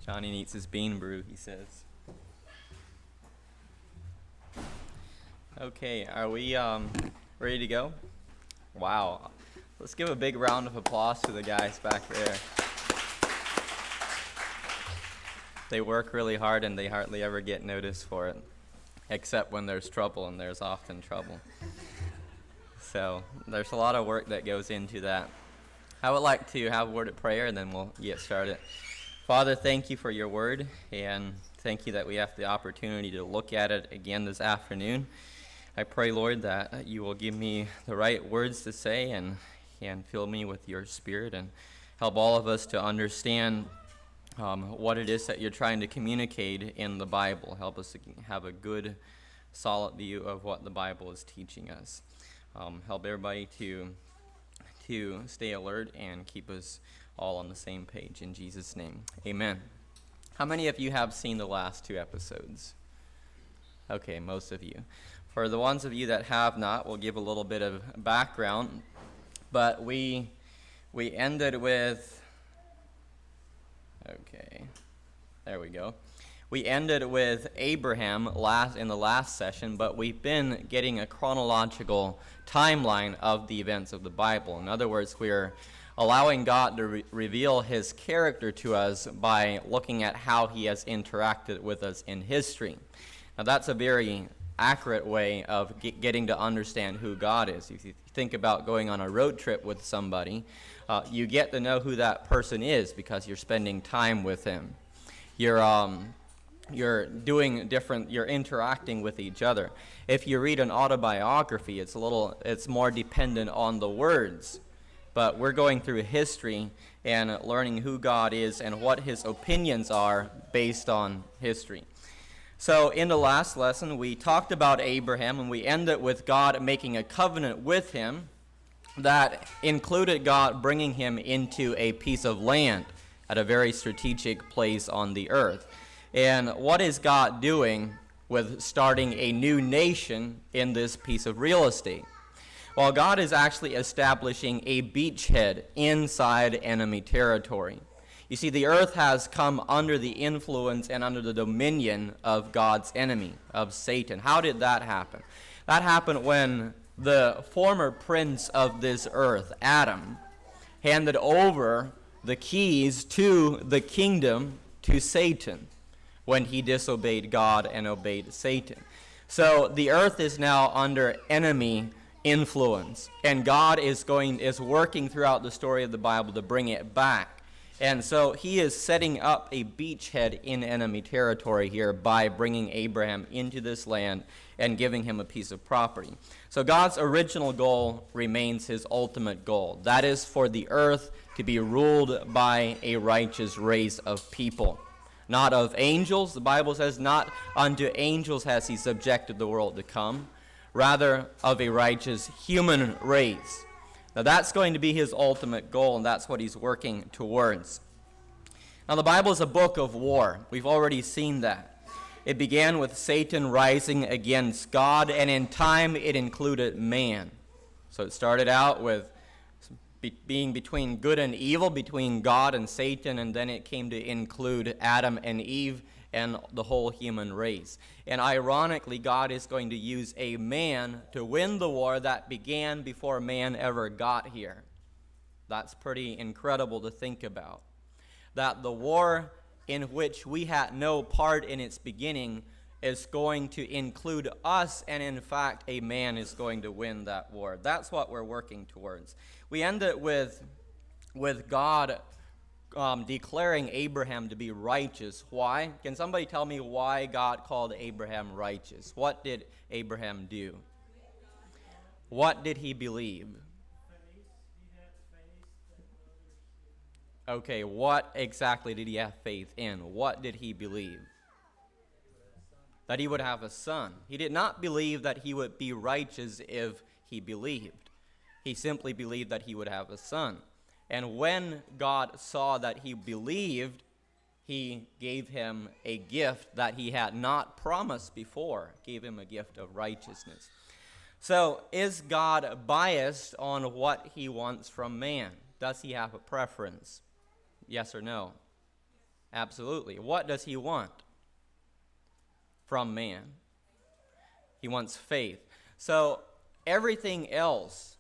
Johnny needs his bean brew, he says. Okay, are we ready to go? Wow. Let's give a big round of applause to the guys back there. They work really hard and they hardly ever get noticed for it, except when there's trouble, and there's often trouble. So there's a lot of work that goes into that. I would like to have a word of prayer, and then we'll get started. Father, thank you for your word, and thank you that we have the opportunity to look at it again this afternoon. I pray, Lord, that you will give me the right words to say and fill me with your spirit and help all of us to understand what it is that you're trying to communicate in the Bible. Help us to have a good, solid view of what the Bible is teaching us. Help everybody to stay alert and keep us all on the same page. In Jesus' name, amen. How many of you have seen the last two episodes? Okay, most of you. For the ones of you that have not, we'll give a little bit of background. But we ended with... Okay, there we go. We ended with Abraham in the last session, but we've been getting a chronological timeline of the events of the Bible. In other words, we're allowing God to reveal his character to us by looking at how he has interacted with us in history. Now, that's a very accurate way of getting to understand who God is. If you think about going on a road trip with somebody, you get to know who that person is because you're spending time with him. You're interacting with each other. If you read an autobiography, it's more dependent on the words. But we're going through history and learning who God is and what his opinions are based on history. So in the last lesson, we talked about Abraham, and we ended with God making a covenant with him that included God bringing him into a piece of land at a very strategic place on the earth. And what is God doing with starting a new nation in this piece of real estate? Well, God is actually establishing a beachhead inside enemy territory. You see, the earth has come under the influence and under the dominion of God's enemy, of Satan. How did that happen? That happened when the former prince of this earth, Adam, handed over the keys to the kingdom to Satan when he disobeyed God and obeyed Satan. So the earth is now under enemy influence, and God is working throughout the story of the Bible to bring it back. And so he is setting up a beachhead in enemy territory here by bringing Abraham into this land and giving him a piece of property. So God's original goal remains his ultimate goal. That is for the earth to be ruled by a righteous race of people. Not of angels. The Bible says, not unto angels has he subjected the world to come. Rather, of a righteous human race. Now that's going to be his ultimate goal, and that's what he's working towards. Now the Bible is a book of war. We've already seen that. It began with Satan rising against God, and in time it included man. So it started out with being between good and evil, between God and Satan, and then it came to include Adam and Eve and the whole human race. And ironically, God is going to use a man to win the war that began before man ever got here. That's pretty incredible to think about. That the war in which we had no part in its beginning is going to include us, and in fact, a man is going to win that war. That's what we're working towards. We end it with God declaring Abraham to be righteous. Why? Can somebody tell me why God called Abraham righteous? What did Abraham do? What did he believe? Okay, what exactly did he have faith in? What did he believe? That he would have a son. He did not believe that he would be righteous if he believed. He simply believed that he would have a son. And when God saw that he believed, he gave him a gift that he had not promised before, gave him a gift of righteousness. So is God biased on what he wants from man? Does he have a preference? Yes or no? Absolutely. What does he want from man? He wants faith. So everything else,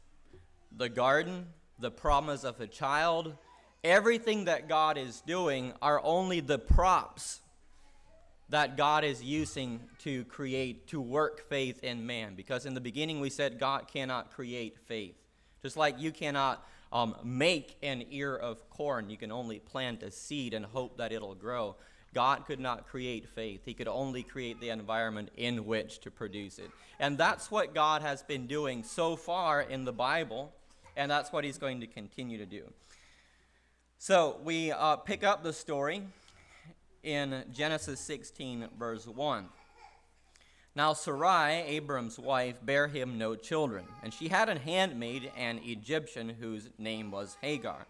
the garden, the promise of a child, everything that God is doing are only the props that God is using to create, to work faith in man. Because in the beginning we said God cannot create faith. Just like you cannot make an ear of corn. You can only plant a seed and hope that it'll grow. God could not create faith. He could only create the environment in which to produce it. And that's what God has been doing so far in the Bible, and that's what he's going to continue to do. So we pick up the story in Genesis 16, verse 1. Now Sarai, Abram's wife, bare him no children, and she had a handmaid, an Egyptian, whose name was Hagar.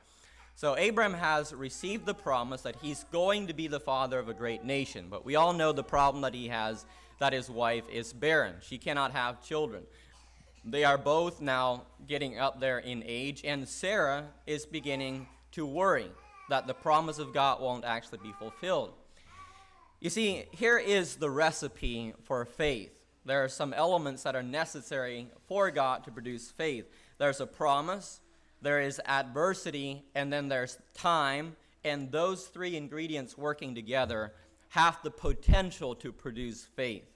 So Abram has received the promise that he's going to be the father of a great nation, but we all know the problem that he has, that his wife is barren. She cannot have children. They are both now getting up there in age, and Sarah is beginning to worry that the promise of God won't actually be fulfilled. You see, here is the recipe for faith. There are some elements that are necessary for God to produce faith. There's a promise, there is adversity, and then there's time, and those three ingredients working together have the potential to produce faith.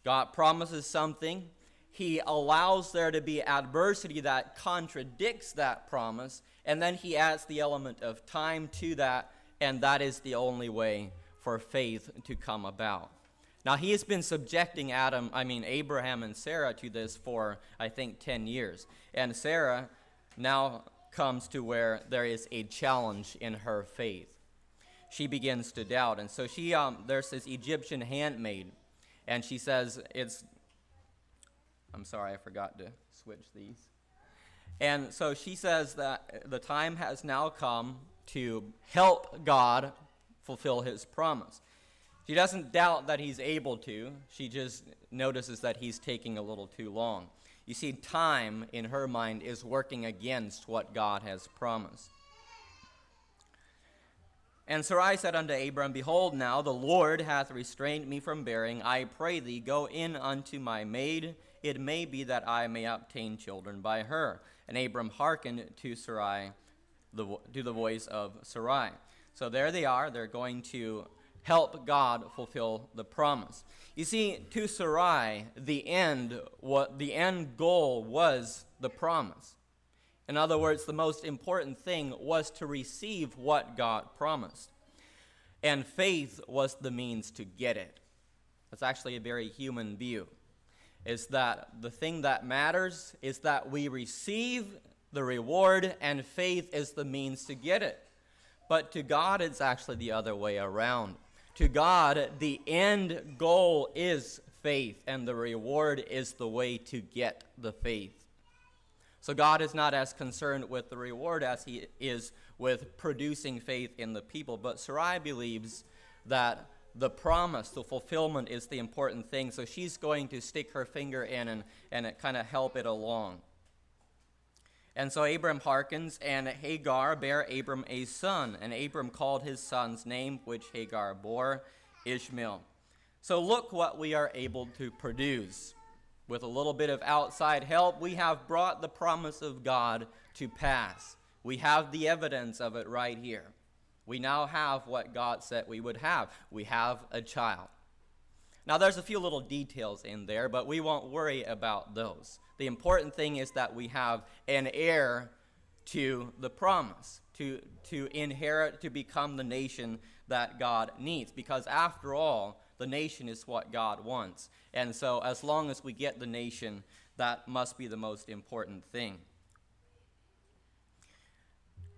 God promises something. He allows there to be adversity that contradicts that promise, and then he adds the element of time to that, and that is the only way for faith to come about. Now, he has been subjecting Abraham and Sarah to this for, I think, 10 years. And Sarah now comes to where there is a challenge in her faith. She begins to doubt. And so there's this Egyptian handmaid, and she says I'm sorry, I forgot to switch these. And so she says that the time has now come to help God fulfill his promise. She doesn't doubt that he's able to. She just notices that he's taking a little too long. You see, time in her mind is working against what God has promised. And Sarai said unto Abram, Behold, now the Lord hath restrained me from bearing. I pray thee, go in unto my maid. It may be that I may obtain children by her. And Abram hearkened to Sarai, to the voice of Sarai. So there they are. They're going to help God fulfill the promise. You see, to Sarai, the end goal was the promise. In other words, the most important thing was to receive what God promised. And faith was the means to get it. That's actually a very human view. Is that the thing that matters is that we receive the reward, and faith is the means to get it. But to God, it's actually the other way around. To God, the end goal is faith, and the reward is the way to get the faith. So God is not as concerned with the reward as he is with producing faith in the people. But Sarai believes that the promise, the fulfillment, is the important thing. So she's going to stick her finger in and kind of help it along. And so Abram hearkens, and Hagar bare Abram a son. And Abram called his son's name, which Hagar bore, Ishmael. So look what we are able to produce. With a little bit of outside help, we have brought the promise of God to pass. We have the evidence of it right here. We now have what God said we would have. We have a child. Now, there's a few little details in there, but we won't worry about those. The important thing is that we have an heir to the promise, to inherit, to become the nation that God needs. Because after all, the nation is what God wants. And so as long as we get the nation, that must be the most important thing.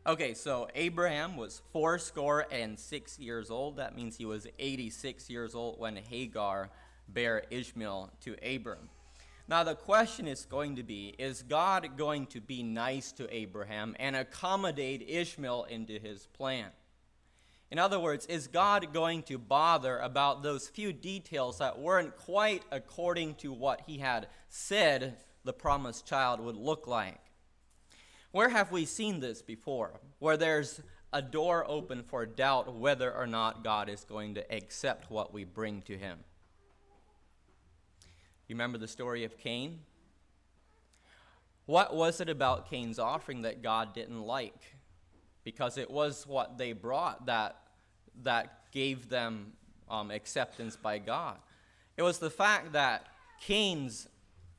Okay, so Abraham was 86 years old. That means he was 86 years old when Hagar bare Ishmael to Abram. Now the question is going to be, is God going to be nice to Abraham and accommodate Ishmael into his plan? In other words, is God going to bother about those few details that weren't quite according to what he had said the promised child would look like? Where have we seen this before? Where there's a door open for doubt whether or not God is going to accept what we bring to him. You remember the story of Cain? What was it about Cain's offering that God didn't like? Because it was what they brought that gave them acceptance by God. It was the fact that Cain's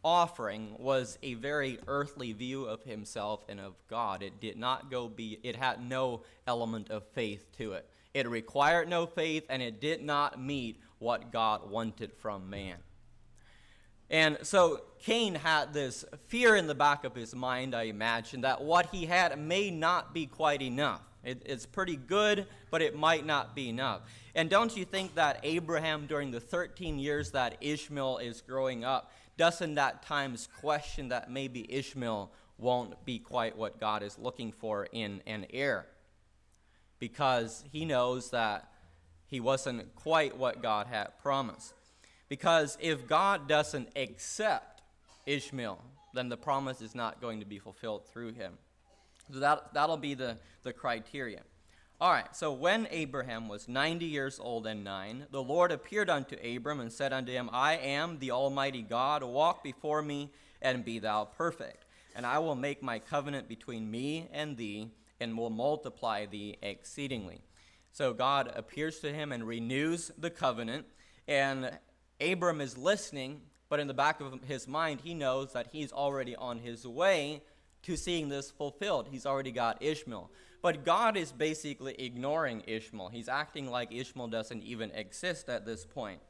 offering was a very earthly view of himself and of God. It had no element of faith to it. It required no faith, and it did not meet what God wanted from man. And so Cain had this fear in the back of his mind, I imagine, that what he had may not be quite enough. It's pretty good, but it might not be enough. And don't you think that Abraham, during the 13 years that Ishmael is growing up, doesn't at times question that maybe Ishmael won't be quite what God is looking for in an heir? Because he knows that he wasn't quite what God had promised. Because if God doesn't accept Ishmael, then the promise is not going to be fulfilled through him. So that'll be the criteria. All right, so when Abraham was 90 years old and 9, the Lord appeared unto Abram and said unto him, I am the Almighty God, walk before me and be thou perfect. And I will make my covenant between me and thee, and will multiply thee exceedingly. So God appears to him and renews the covenant, and Abram is listening, but in the back of his mind, he knows that he's already on his way to seeing this fulfilled. He's already got Ishmael. But God is basically ignoring Ishmael. He's acting like Ishmael doesn't even exist at this point.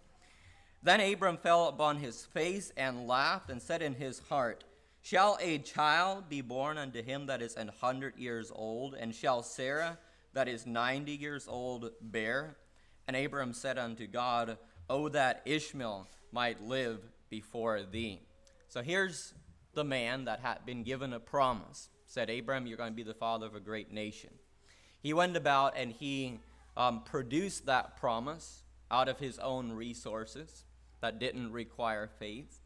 Then Abram fell upon his face and laughed and said in his heart, Shall a child be born unto him that is 100 years old? And shall Sarah that is 90 years old bear? And Abram said unto God, O that Ishmael might live before thee. So here's the man that had been given a promise. Said, Abram, you're going to be the father of a great nation. He went about and he produced that promise out of his own resources that didn't require faith.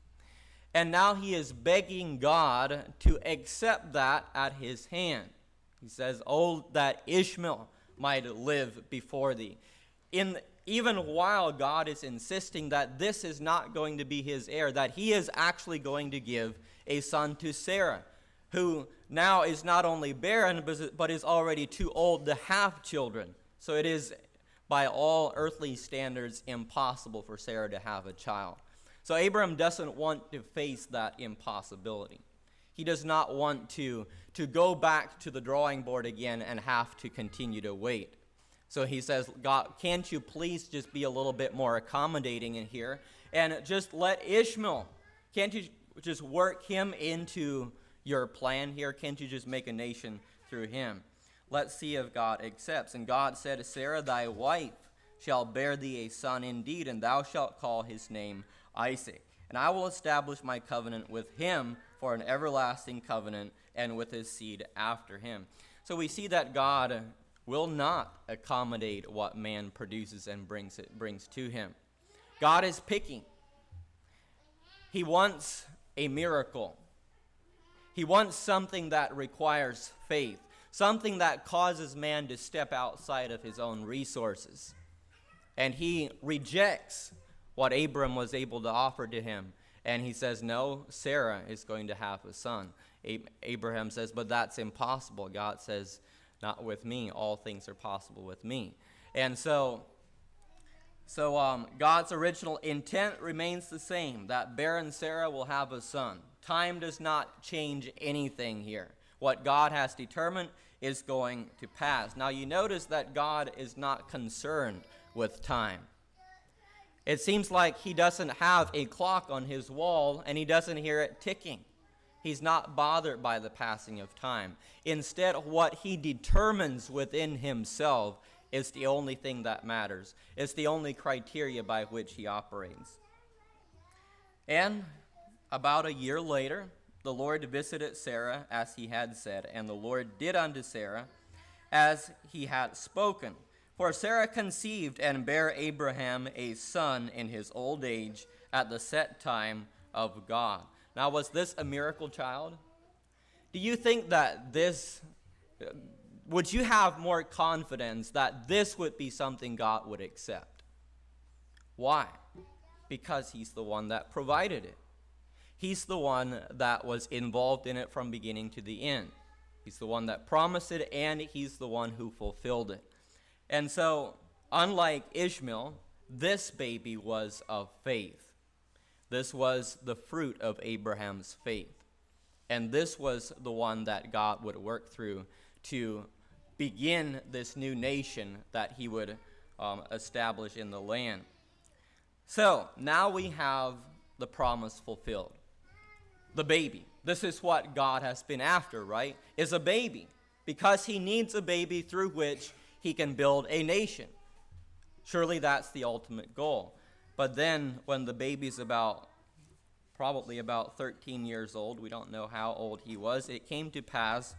And now he is begging God to accept that at his hand. He says, Oh, that Ishmael might live before thee. Even while God is insisting that this is not going to be his heir, that he is actually going to give a son to Sarah, who now is not only barren, but is already too old to have children. So it is, by all earthly standards, impossible for Sarah to have a child. So Abram doesn't want to face that impossibility. He does not want to go back to the drawing board again and have to continue to wait. So he says, God, can't you please just be a little bit more accommodating in here and just let Ishmael, can't you just work him into your plan here? Can't you just make a nation through him? Let's see if God accepts. And God said, Sarah, thy wife shall bear thee a son indeed, and thou shalt call his name Isaac. And I will establish my covenant with him for an everlasting covenant, and with his seed after him. So we see that God will not accommodate what man produces and brings to him. God is picky. He wants a miracle. He wants something that requires faith, something that causes man to step outside of his own resources. And he rejects what Abram was able to offer to him. And he says, no, Sarah is going to have a son. Abraham says, but that's impossible. God says, not with me. All things are possible with me. And so God's original intent remains the same, that barren Sarah will have a son. Time does not change anything here. What God has determined is going to pass. Now you notice that God is not concerned with time. It seems like he doesn't have a clock on his wall and he doesn't hear it ticking. He's not bothered by the passing of time. Instead, what he determines within himself is the only thing that matters. It's the only criteria by which he operates. And about a year later, the Lord visited Sarah as he had said, and the Lord did unto Sarah as he had spoken. For Sarah conceived and bare Abraham a son in his old age at the set time of God. Now, was this a miracle child? Do you think that this would you have more confidence that this would be something God would accept? Why? Because he's the one that provided it. He's the one that was involved in it from beginning to the end. He's the one that promised it, and he's the one who fulfilled it. And so, unlike Ishmael, this baby was of faith. This was the fruit of Abraham's faith. And this was the one that God would work through to begin this new nation that he would establish in the land. So, now we have the promise fulfilled. The baby. This is what God has been after, right? Is a baby. Because he needs a baby through which he can build a nation. Surely that's the ultimate goal. But then when the baby's probably about 13 years old, we don't know how old he was, it came to pass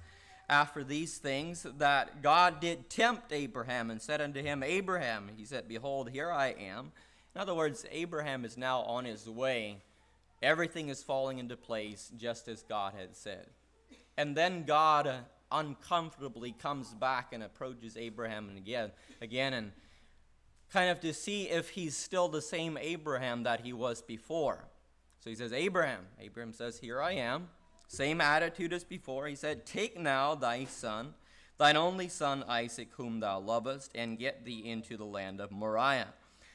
after these things that God did tempt Abraham and said unto him, Abraham, he said, behold, here I am. In other words, Abraham is now on his way. Everything is falling into place just as God had said. And then God uncomfortably comes back and approaches Abraham again and kind of to see if he's still the same Abraham that he was before. So he says, Abraham. Abraham says, here I am. Same attitude as before. He said, take now thy son, thine only son Isaac, whom thou lovest, and get thee into the land of Moriah,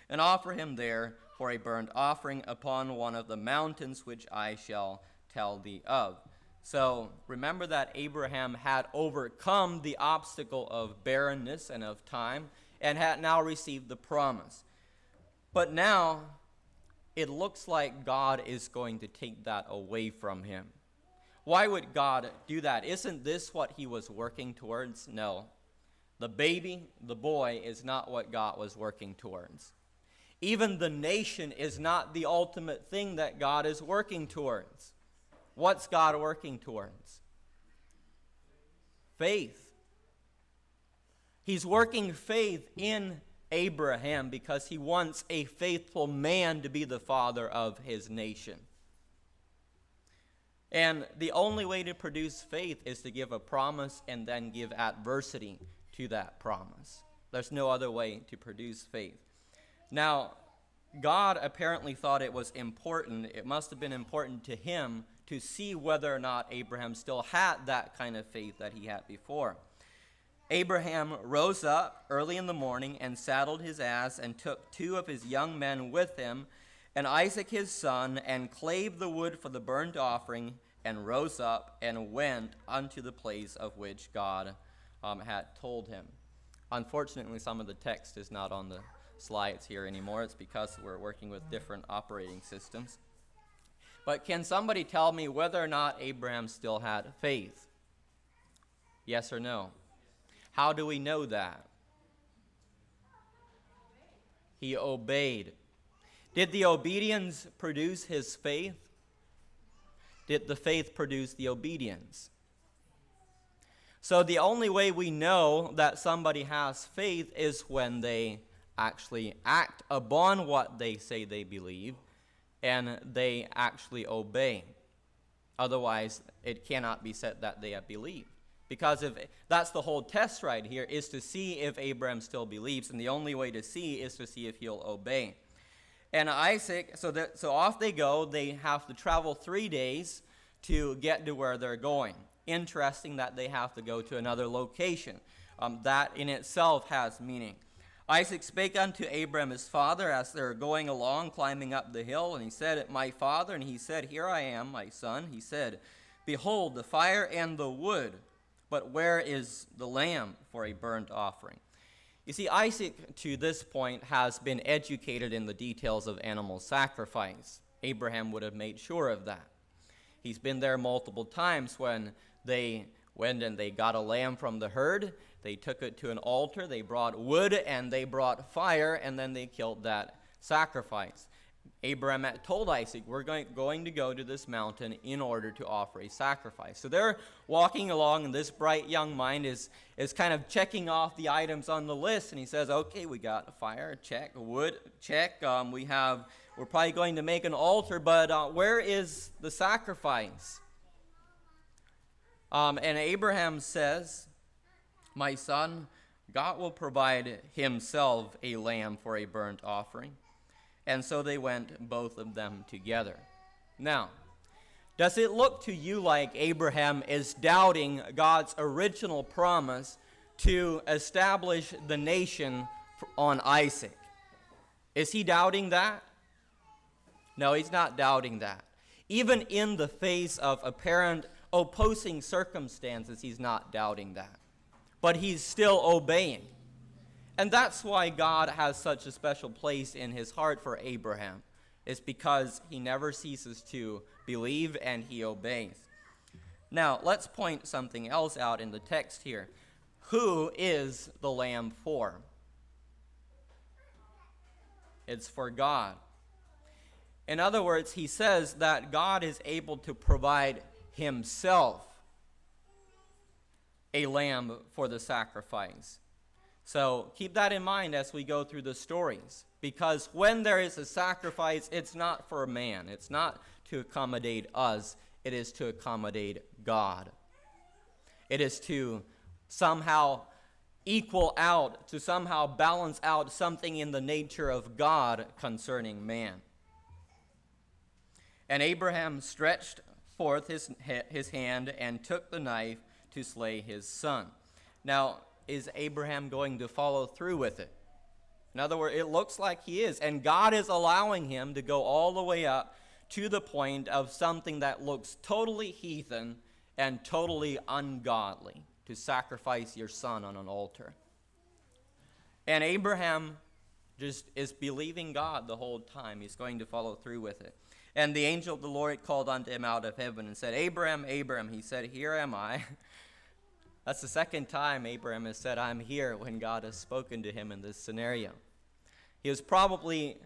and offer him there for a burnt offering upon one of the mountains which I shall tell thee of. So remember that Abraham had overcome the obstacle of barrenness and of time, and had now received the promise. But now, it looks like God is going to take that away from him. Why would God do that? Isn't this what he was working towards? No. The baby, the boy, is not what God was working towards. Even the nation is not the ultimate thing that God is working towards. What's God working towards? Faith. He's working faith in Abraham because he wants a faithful man to be the father of his nation. And the only way to produce faith is to give a promise and then give adversity to that promise. There's no other way to produce faith. Now, God apparently thought it was important, it must have been important to him to see whether or not Abraham still had that kind of faith that he had before. Abraham rose up early in the morning and saddled his ass and took 2 of his young men with him and Isaac his son, and clave the wood for the burnt offering, and rose up and went unto the place of which God had told him. Unfortunately, some of the text is not on the slides here anymore. It's because we're working with different operating systems. But can somebody tell me whether or not Abraham still had faith? Yes or no? How do we know that? He obeyed. Did the obedience produce his faith? Did the faith produce the obedience? So the only way we know that somebody has faith is when they actually act upon what they say they believe, and they actually obey. Otherwise, it cannot be said that they have believed. Because if that's the whole test right here, is to see if Abraham still believes, and the only way to see is to see if he'll obey. And Isaac, so off they go. They have to travel 3 days to get to where they're going. Interesting that they have to go to another location. That in itself has meaning. Isaac spake unto Abraham his father as they were going along, climbing up the hill, and he said, My father, and he said, Here I am, my son. He said, Behold, the fire and the wood, but where is the lamb for a burnt offering? You see, Isaac, to this point, has been educated in the details of animal sacrifice. Abraham would have made sure of that. He's been there multiple times when they went and they got a lamb from the herd. They took it to an altar. They brought wood and they brought fire, and then they killed that sacrifice. Abraham had told Isaac, we're going to go to this mountain in order to offer a sacrifice. So they're walking along, and this bright young mind is kind of checking off the items on the list. And he says, okay, we got fire, check, wood, check. We're probably going to make an altar, but where is the sacrifice? And Abraham says, My son, God will provide himself a lamb for a burnt offering. And so they went, both of them together. Now, does it look to you like Abraham is doubting God's original promise to establish the nation on Isaac? Is he doubting that? No, he's not doubting that. Even in the face of apparent opposing circumstances, he's not doubting that. But he's still obeying. And that's why God has such a special place in his heart for Abraham. It's because he never ceases to believe and he obeys. Now, let's point something else out in the text here. Who is the lamb for? It's for God. In other words, he says that God is able to provide himself a lamb for the sacrifice. So keep that in mind as we go through the stories. Because when there is a sacrifice, it's not for man. It's not to accommodate us. It is to accommodate God. It is to somehow equal out, to somehow balance out something in the nature of God concerning man. And Abraham stretched forth his hand and took the knife to slay his son. Now, is Abraham going to follow through with it? In other words, it looks like he is. And God is allowing him to go all the way up to the point of something that looks totally heathen and totally ungodly, to sacrifice your son on an altar. And Abraham just is believing God the whole time. He's going to follow through with it. And the angel of the Lord called unto him out of heaven and said, Abraham, Abraham. He said, Here am I. That's the second time Abraham has said, I'm here, when God has spoken to him in this scenario. He was probably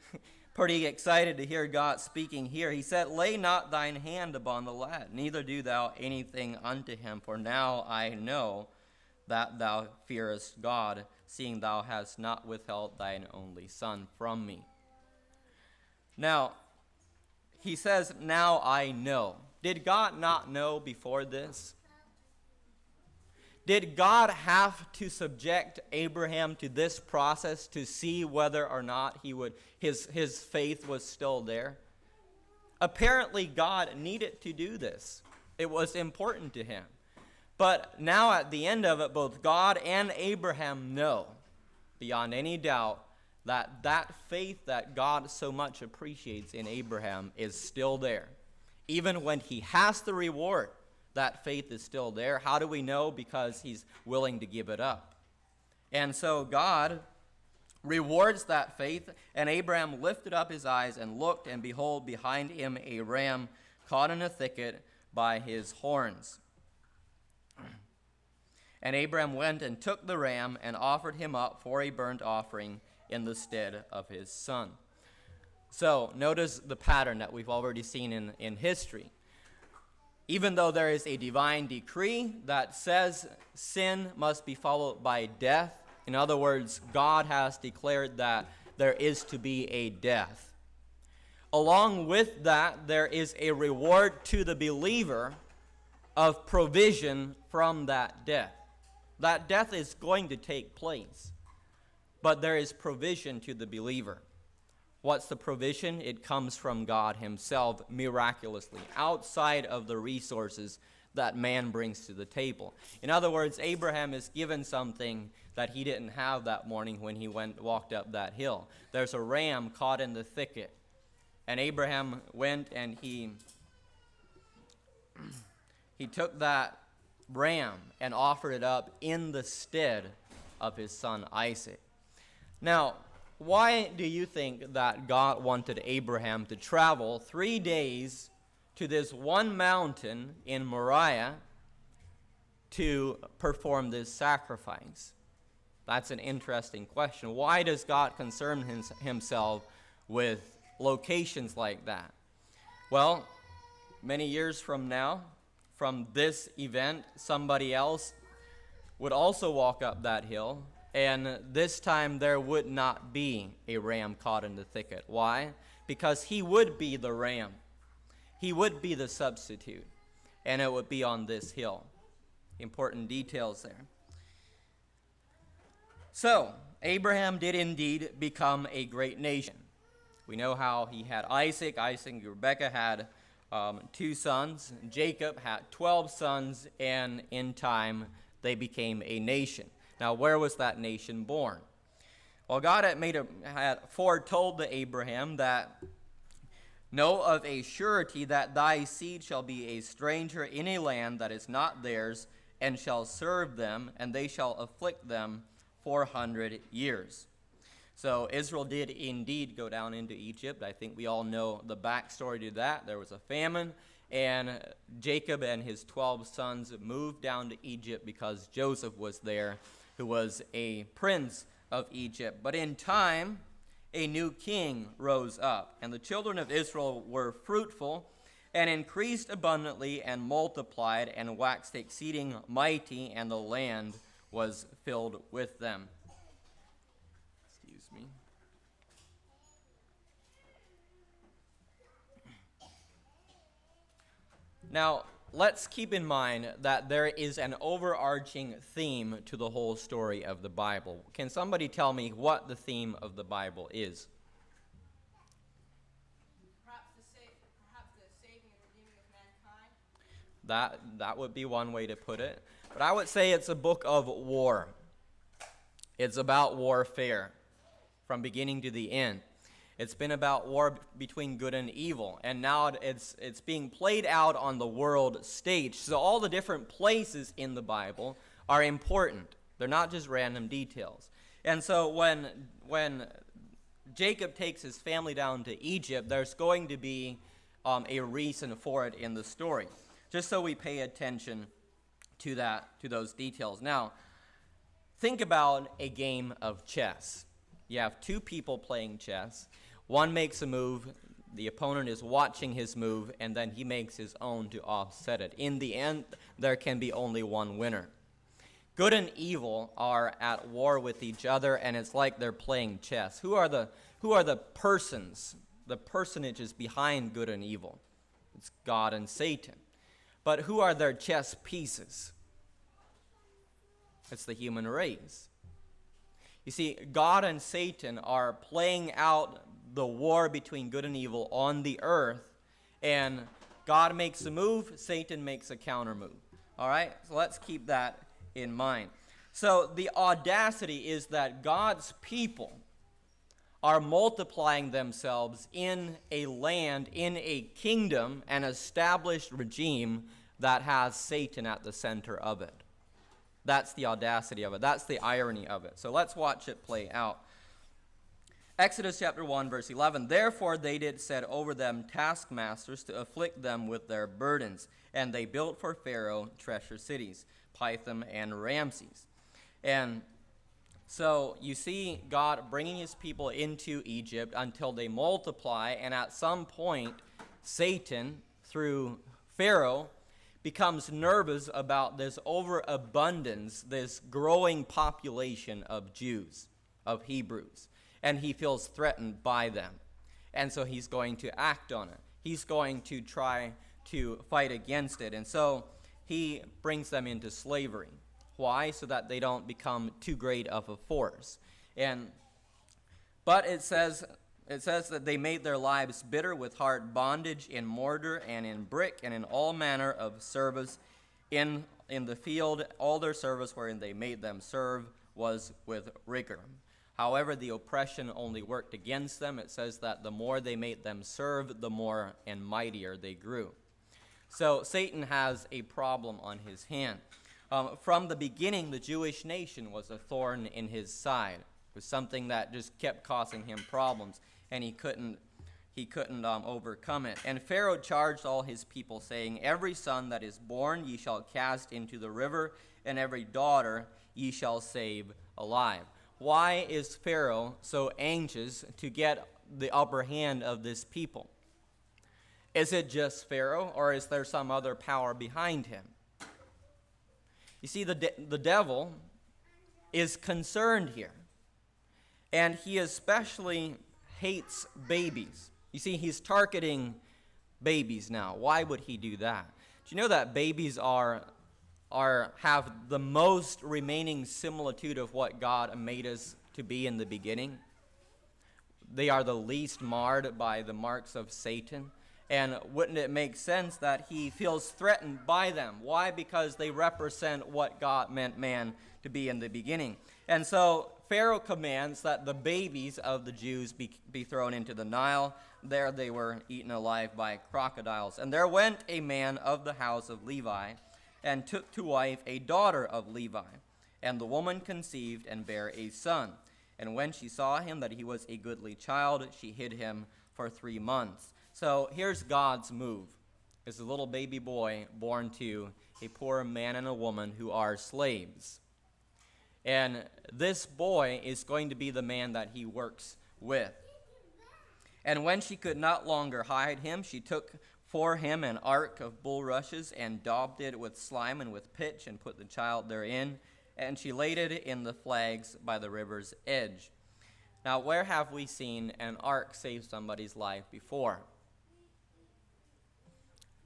pretty excited to hear God speaking here. He said, Lay not thine hand upon the lad, neither do thou anything unto him, for now I know that thou fearest God, seeing thou hast not withheld thine only son from me. Now, he says, now I know. Did God not know before this? Did God have to subject Abraham to this process to see whether or not his faith was still there? Apparently, God needed to do this. It was important to him. But now at the end of it, both God and Abraham know, beyond any doubt, that faith that God so much appreciates in Abraham is still there. Even when he has the reward, that faith is still there. How do we know? Because he's willing to give it up. And so God rewards that faith, and Abraham lifted up his eyes and looked, and behold, behind him a ram caught in a thicket by his horns. And Abraham went and took the ram and offered him up for a burnt offering in the stead of his son. So notice the pattern that we've already seen in history. Even though there is a divine decree that says sin must be followed by death, in other words, God has declared that there is to be a death. Along with that, there is a reward to the believer of provision from that death. That death is going to take place, but there is provision to the believer. What's the provision? It comes from God himself miraculously, outside of the resources that man brings to the table. In other words, Abraham is given something that he didn't have that morning when he walked up that hill. There's a ram caught in the thicket. And Abraham went and he took that ram and offered it up in the stead of his son Isaac. Now, why do you think that God wanted Abraham to travel 3 days to this one mountain in Moriah to perform this sacrifice? That's an interesting question. Why does God concern himself with locations like that? Well, many years from now, from this event, somebody else would also walk up that hill, and this time there would not be a ram caught in the thicket. Why? Because he would be the ram. He would be the substitute, and it would be on this hill. Important details there. So, Abraham did indeed become a great nation. We know how he had Isaac. Isaac and Rebekah had 2 sons. Jacob had 12 sons, and in time they became a nation. Now, where was that nation born? Well, God had foretold to Abraham that, know of a surety that thy seed shall be a stranger in a land that is not theirs, and shall serve them, and they shall afflict them 400 years. So Israel did indeed go down into Egypt. I think we all know the backstory to that. There was a famine, and Jacob and his 12 sons moved down to Egypt because Joseph was there, who was a prince of Egypt. But in time, a new king rose up, and the children of Israel were fruitful and increased abundantly and multiplied and waxed exceeding mighty, and the land was filled with them. Excuse me. Now, let's keep in mind that there is an overarching theme to the whole story of the Bible. Can somebody tell me what the theme of the Bible is? Perhaps the saving and redeeming of mankind. That would be one way to put it. But I would say it's a book of war. It's about warfare from beginning to the end. It's been about war between good and evil, and now it's being played out on the world stage. So all the different places in the Bible are important. They're not just random details. And so when Jacob takes his family down to Egypt, there's going to be a reason for it in the story, just so we pay attention to those details. Now, think about a game of chess. You have 2 people playing chess. One makes a move, the opponent is watching his move, and then he makes his own to offset it. In the end, there can be only one winner. Good and evil are at war with each other, and it's like they're playing chess. Who are the persons, the personages behind good and evil? It's God and Satan. But who are their chess pieces? It's the human race. You see, God and Satan are playing out the war between good and evil on the earth, and God makes a move, Satan makes a counter move. All right? So let's keep that in mind. So the audacity is that God's people are multiplying themselves in a land, in a kingdom, an established regime that has Satan at the center of it. That's the audacity of it. That's the irony of it. So let's watch it play out. Exodus chapter 1, verse 11. Therefore they did set over them taskmasters to afflict them with their burdens. And they built for Pharaoh treasure cities, Pithom and Ramses. And so you see God bringing his people into Egypt until they multiply. And at some point, Satan, through Pharaoh, becomes nervous about this overabundance, this growing population of Jews, of Hebrews. And he feels threatened by them. And so he's going to act on it. He's going to try to fight against it. And so he brings them into slavery. Why? So that they don't become too great of a force. But it says that they made their lives bitter with hard bondage in mortar and in brick and in all manner of service in the field. All their service wherein they made them serve was with rigor. However, the oppression only worked against them. It says that the more they made them serve, the more and mightier they grew. So Satan has a problem on his hand. From the beginning, the Jewish nation was a thorn in his side. It was something that just kept causing him problems, and he couldn't overcome it. And Pharaoh charged all his people, saying, every son that is born ye shall cast into the river, and every daughter ye shall save alive. Why is Pharaoh so anxious to get the upper hand of this people? Is it just Pharaoh, or is there some other power behind him? You see, the devil is concerned here, and he especially hates babies. You see, he's targeting babies now. Why would he do that? Do you know that babies are have the most remaining similitude of what God made us to be in the beginning. They are the least marred by the marks of Satan. And wouldn't it make sense that he feels threatened by them? Why? Because they represent what God meant man to be in the beginning. And so Pharaoh commands that the babies of the Jews be thrown into the Nile. There they were eaten alive by crocodiles. And there went a man of the house of Levi, and took to wife a daughter of Levi. And the woman conceived and bare a son. And when she saw him that he was a goodly child, she hid him for 3 months. So here's God's move. It's a little baby boy born to a poor man and a woman who are slaves. And this boy is going to be the man that he works with. And when she could not longer hide him, she took for him an ark of bulrushes and daubed it with slime and with pitch and put the child therein. And she laid it in the flags by the river's edge. Now, where have we seen an ark save somebody's life before?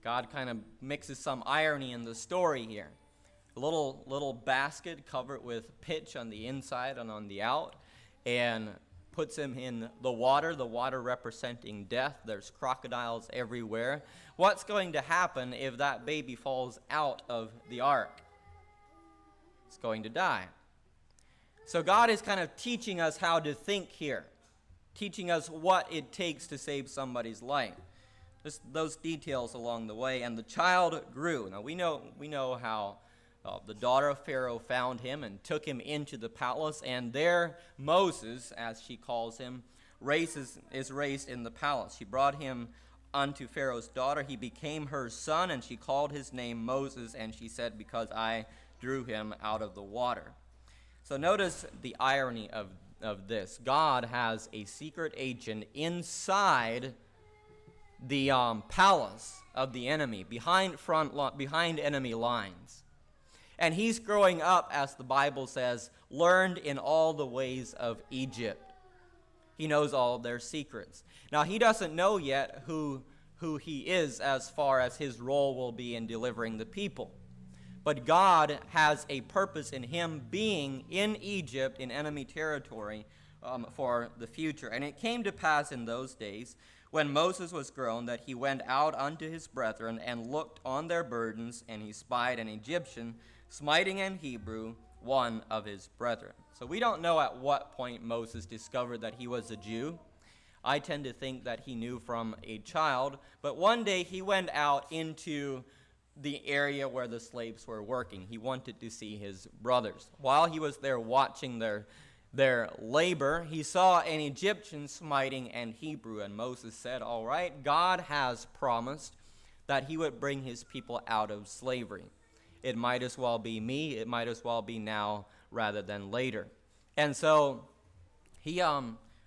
God kind of mixes some irony in the story here. A little basket covered with pitch on the inside and on the out, and puts him in the water representing death. There's crocodiles everywhere. What's going to happen if that baby falls out of the ark? It's going to die. So God is kind of teaching us how to think here, teaching us what it takes to save somebody's life. Just those details along the way. And the child grew. Now we know how the daughter of Pharaoh found him and took him into the palace, and there Moses, as she calls him, is raised in the palace. She brought him unto Pharaoh's daughter. He became her son, and she called his name Moses, and she said, because I drew him out of the water. So notice the irony of this. God has a secret agent inside the palace of the enemy, behind enemy lines. And he's growing up, as the Bible says, learned in all the ways of Egypt. He knows all their secrets. Now, he doesn't know yet who he is as far as his role will be in delivering the people. But God has a purpose in him being in Egypt, in enemy territory, for the future. And it came to pass in those days, when Moses was grown, that he went out unto his brethren and looked on their burdens, and he spied an Egyptian smiting an Hebrew, one of his brethren. So we don't know at what point Moses discovered that he was a Jew. I tend to think that he knew from a child, but one day he went out into the area where the slaves were working. He wanted to see his brothers. While he was there watching their labor, he saw an Egyptian smiting an Hebrew, and Moses said, all right, God has promised that he would bring his people out of slavery. It might as well be me. It might as well be now rather than later. And so he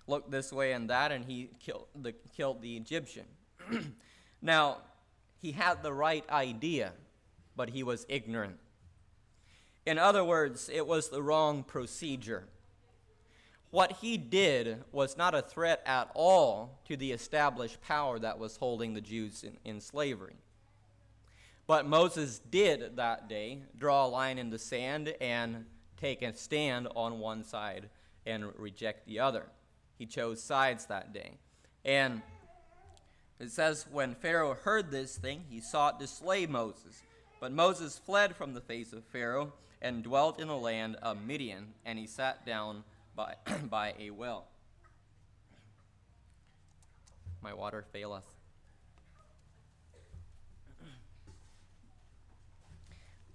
looked this way and that, and he killed the Egyptian. Now, he had the right idea, but he was ignorant. In other words, it was the wrong procedure. What he did was not a threat at all to the established power that was holding the Jews in slavery. But Moses did that day draw a line in the sand and take a stand on one side and reject the other. He chose sides that day. And it says, when Pharaoh heard this thing, he sought to slay Moses. But Moses fled from the face of Pharaoh and dwelt in the land of Midian, and he sat down by a well. My water faileth.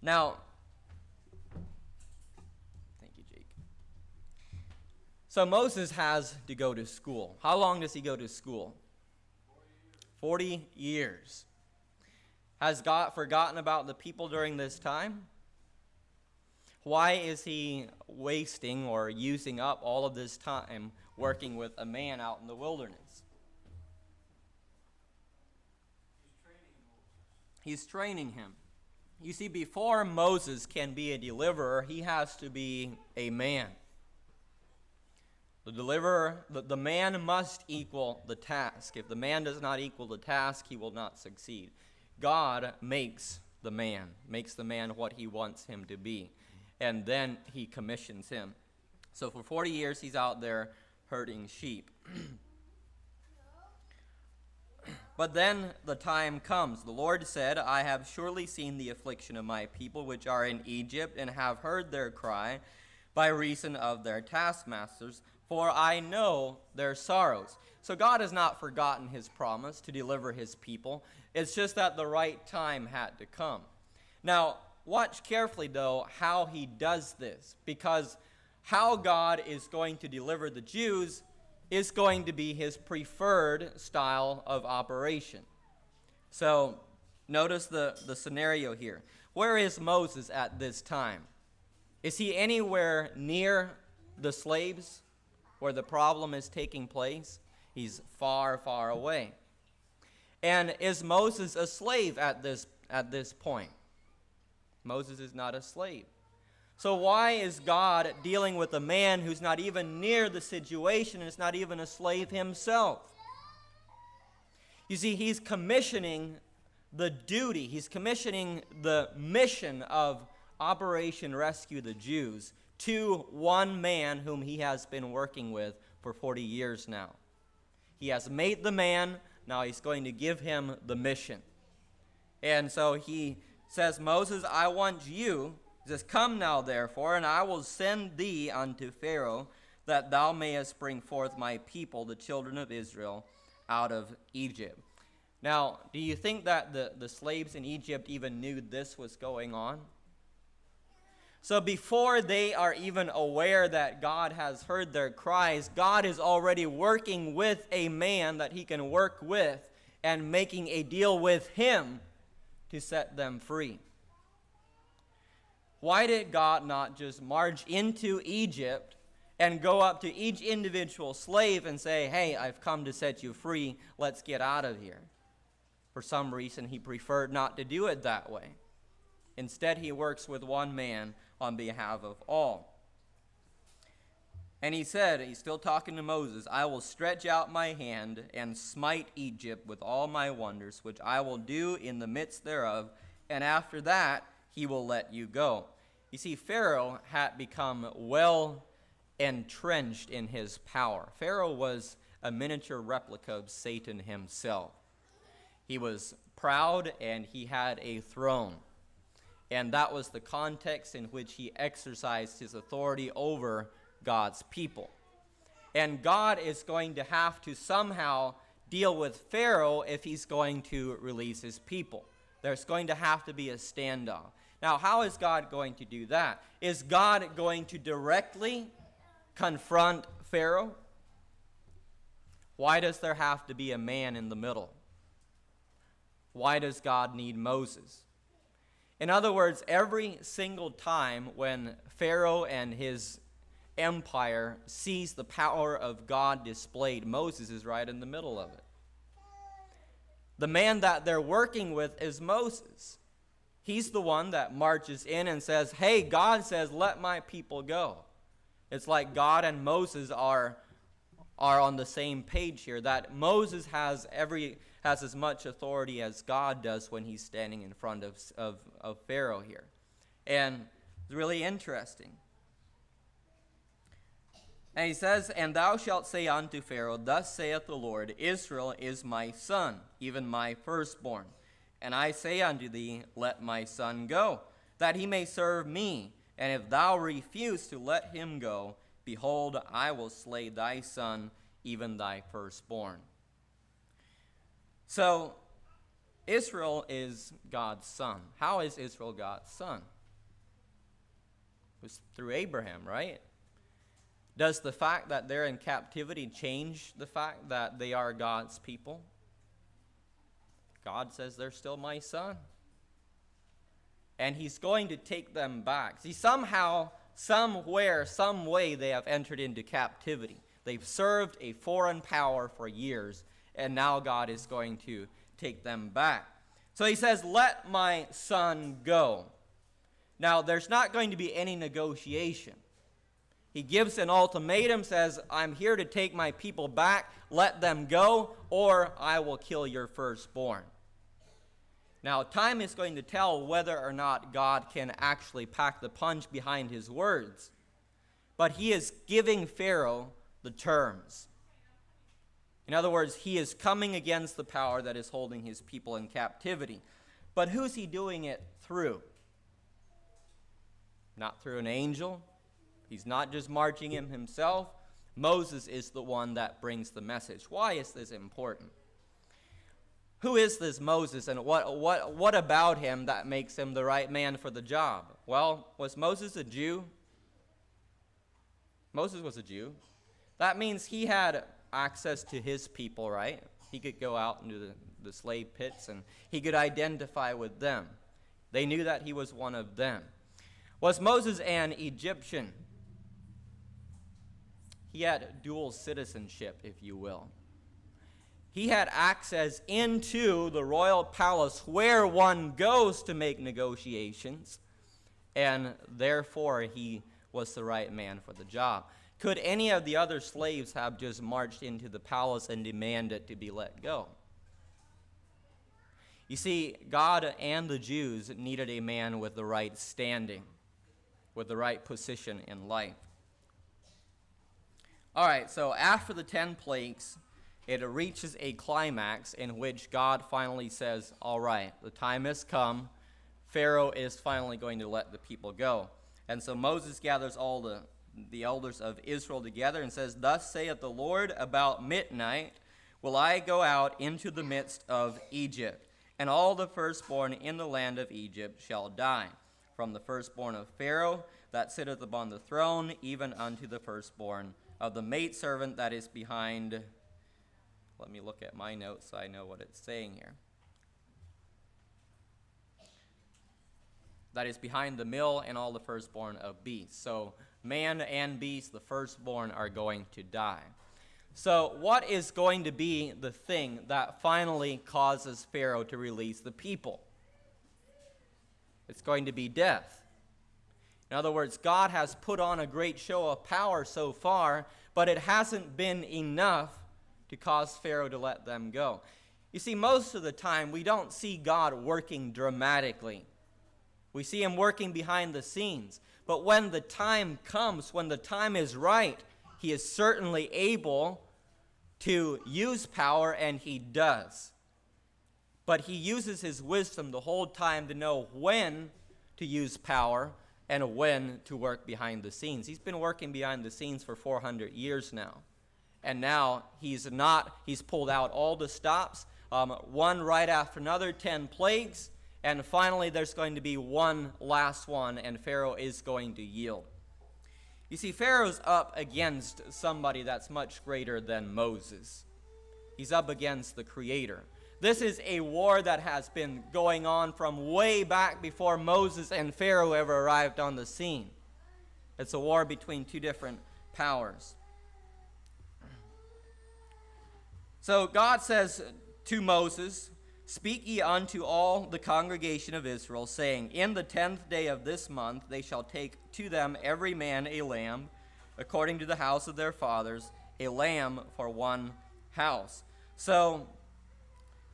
Now, thank you, Jake. So Moses has to go to school. How long does he go to school? 40 years. Has God forgotten about the people during this time? Why is he wasting or using up all of this time working with a man out in the wilderness? He's training him. You see, before Moses can be a deliverer, he has to be a man. The deliverer, the man must equal the task. If the man does not equal the task, he will not succeed. God makes the man, makes the man what he wants him to be. And then he commissions him. So for 40 years, he's out there herding sheep. But then the time comes. The Lord said, I have surely seen the affliction of my people which are in Egypt, and have heard their cry by reason of their taskmasters, for I know their sorrows. So God has not forgotten his promise to deliver his people. It's just that the right time had to come. Now, watch carefully, though, how he does this, because how God is going to deliver the Jews is going to be his preferred style of operation. So notice the scenario here. Where is Moses at this time? Is he anywhere near the slaves where the problem is taking place? He's far, far away. And is Moses a slave at this point? Moses is not a slave. So why is God dealing with a man who's not even near the situation and is not even a slave himself? You see, he's commissioning the duty, he's commissioning the mission of Operation Rescue the Jews to one man whom he has been working with for 40 years now. He has made the man, now he's going to give him the mission. And so he says, Moses, I want you. He says, come now, therefore, and I will send thee unto Pharaoh, that thou mayest bring forth my people, the children of Israel, out of Egypt. Now, do you think that the slaves in Egypt even knew this was going on? So before they are even aware that God has heard their cries, God is already working with a man that he can work with and making a deal with him to set them free. Why did God not just march into Egypt and go up to each individual slave and say, hey, I've come to set you free, let's get out of here? For some reason, he preferred not to do it that way. Instead, he works with one man on behalf of all. And he said, he's still talking to Moses, I will stretch out my hand and smite Egypt with all my wonders, which I will do in the midst thereof, and after that he will let you go. You see, Pharaoh had become well entrenched in his power. Pharaoh was a miniature replica of Satan himself. He was proud and he had a throne. And that was the context in which he exercised his authority over God's people. And God is going to have to somehow deal with Pharaoh if he's going to release his people. There's going to have to be a standoff. Now, how is God going to do that? Is God going to directly confront Pharaoh? Why does there have to be a man in the middle? Why does God need Moses? In other words, every single time when Pharaoh and his empire sees the power of God displayed, Moses is right in the middle of it. The man that they're working with is Moses. He's the one that marches in and says, hey, God says, let my people go. It's like God and Moses are on the same page here, that Moses has as much authority as God does when he's standing in front of Pharaoh here. And it's really interesting. And he says, and thou shalt say unto Pharaoh, thus saith the Lord, Israel is my son, even my firstborn. And I say unto thee, let my son go, that he may serve me. And if thou refuse to let him go, behold, I will slay thy son, even thy firstborn. So, Israel is God's son. How is Israel God's son? It was through Abraham, right? Does the fact that they're in captivity change the fact that they are God's people? God says they're still my son. And he's going to take them back. See, somehow, somewhere, some way they have entered into captivity. They've served a foreign power for years, and now God is going to take them back. So he says, let my son go. Now, there's not going to be any negotiation. He gives an ultimatum, says, I'm here to take my people back, let them go, or I will kill your firstborn. Now, time is going to tell whether or not God can actually pack the punch behind his words. But he is giving Pharaoh the terms. In other words, he is coming against the power that is holding his people in captivity. But who's he doing it through? Not through an angel. He's not just marching him himself. Moses is the one that brings the message. Why is this important? Who is this Moses, and what about him that makes him the right man for the job? Well, was Moses a Jew? Moses was a Jew. That means he had access to his people, right? He could go out into the slave pits and he could identify with them. They knew that he was one of them. Was Moses an Egyptian? He had dual citizenship, if you will. He had access into the royal palace where one goes to make negotiations, and therefore he was the right man for the job. Could any of the other slaves have just marched into the palace and demanded to be let go? You see, God and the Jews needed a man with the right standing, with the right position in life. All right, so after the 10 plagues, it reaches a climax in which God finally says, all right, the time has come. Pharaoh is finally going to let the people go. And so Moses gathers all the elders of Israel together and says, thus saith the Lord, about midnight will I go out into the midst of Egypt, and all the firstborn in the land of Egypt shall die, from the firstborn of Pharaoh that sitteth upon the throne, even unto the firstborn of the maidservant that is behind. Let me look at my notes so I know what it's saying here. That is behind the mill, and all the firstborn of beasts. So man and beast, the firstborn, are going to die. So what is going to be the thing that finally causes Pharaoh to release the people? It's going to be death. In other words, God has put on a great show of power so far, but it hasn't been enough to cause Pharaoh to let them go. You see, most of the time, we don't see God working dramatically. We see him working behind the scenes. But when the time comes, when the time is right, he is certainly able to use power, and he does. But he uses his wisdom the whole time to know when to use power and when to work behind the scenes. He's been working behind the scenes for 400 years now. And now he's pulled out all the stops, one right after another, 10 plagues, and finally there's going to be one last one, and Pharaoh is going to yield. You see, Pharaoh's up against somebody that's much greater than Moses. He's up against the Creator. This is a war that has been going on from way back before Moses and Pharaoh ever arrived on the scene. It's a war between two different powers. So God says to Moses, speak ye unto all the congregation of Israel, saying, in the 10th day of this month they shall take to them every man a lamb, according to the house of their fathers, a lamb for one house. So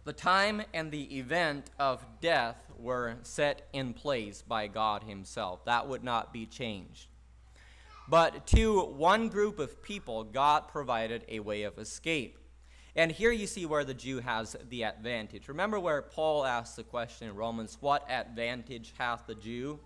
the time and the event of death were set in place by God himself. That would not be changed. But to one group of people, God provided a way of escape. And here you see where the Jew has the advantage. Remember where Paul asked the question in Romans, what advantage hath the Jew?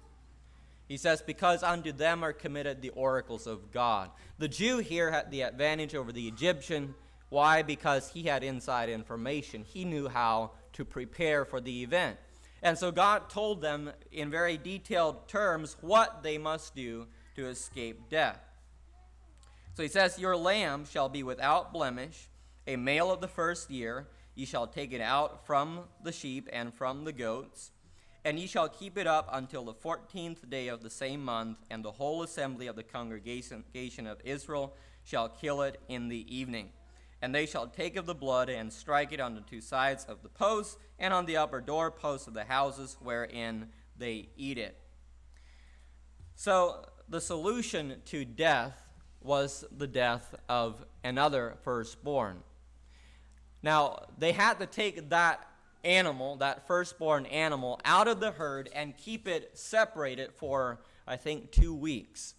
He says, because unto them are committed the oracles of God. The Jew here had the advantage over the Egyptian. Why? Because he had inside information. He knew how to prepare for the event. And so God told them in very detailed terms what they must do to escape death. So he says, your lamb shall be without blemish, a male of the first year. Ye shall take it out from the sheep and from the goats, and ye shall keep it up until the 14th day of the same month, and the whole assembly of the congregation of Israel shall kill it in the evening. And they shall take of the blood and strike it on the two sides of the posts and on the upper doorposts of the houses wherein they eat it. So the solution to death was the death of another firstborn. Now, they had to take that animal, that firstborn animal, out of the herd and keep it separated for, I think, 2 weeks.